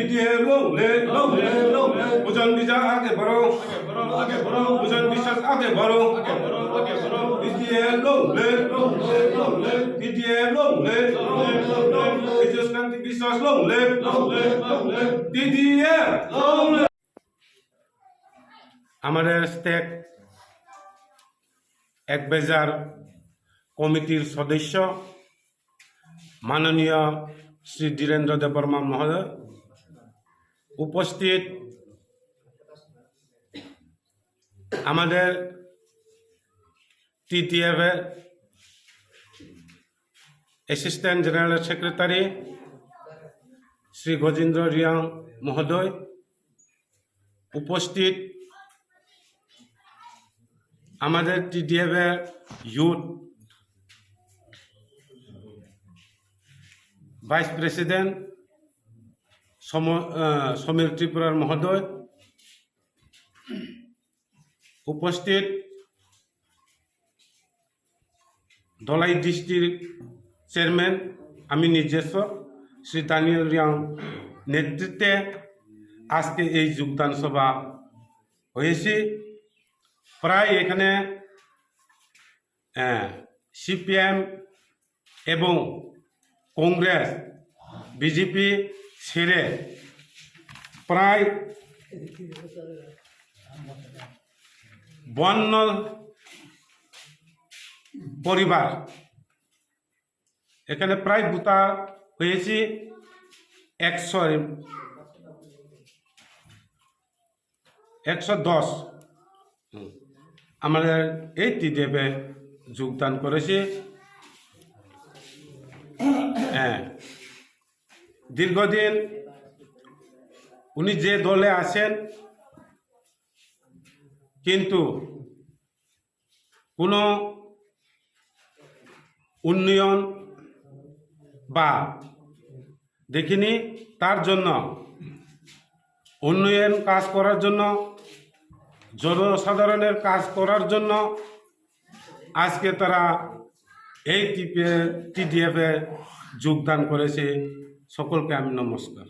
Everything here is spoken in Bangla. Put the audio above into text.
টিটিএফ লড়লে ওজন বিচার আগে बढ़ो ওজন বিশ্বাস আগে बढ़ो টিটিএফ লড়লে টিটিএফ লড়লে তেজস কান্তি বিশ্বাস লড়লে টিটিএফ লড়লে। আমাদের স্টেক এক বেজার কমিটির সদস্য মাননীয় শ্রী ধীরেন্দ্র দেববর্মা মহোদয়, উপস্থিত আমাদের টিটিএফ এর assistant general secretary Shri Gajendra Reang মহোদয়, উপস্থিত আমাদের টিটিএফ এর ইউথ ভাইস প্রেসিডেন্ট সমীর ত্রিপুরার মহোদয়, উপস্থিত ধলাই ডিস্ট্রিক্ট চেয়ারম্যান আমি নিজস্ব শ্রী দানিয়েল রিয়াং নেতৃত্বে আজকে এই যোগদান সভা হয়েছে। প্রায় এখানে সিপিএম এবং কংগ্রেস বিজেপি ছেড়ে প্রায় 52 পরিবার এখানে প্রায় ভোটা হয়েছে 110 আমাদের এই টিটিএফে যোগদান করেছে। দীর্ঘদিন উনি যে দলে আছেন কিন্তু কোনো উন্নয়ন বা দেখিনি, তার জন্য উন্নয়ন কাজ করার জন্য জনসাধারণের কাজ করার জন্য আজকে তারা এই টিটিএফে যোগদান করেছে। সকলকে আমি নমস্কার।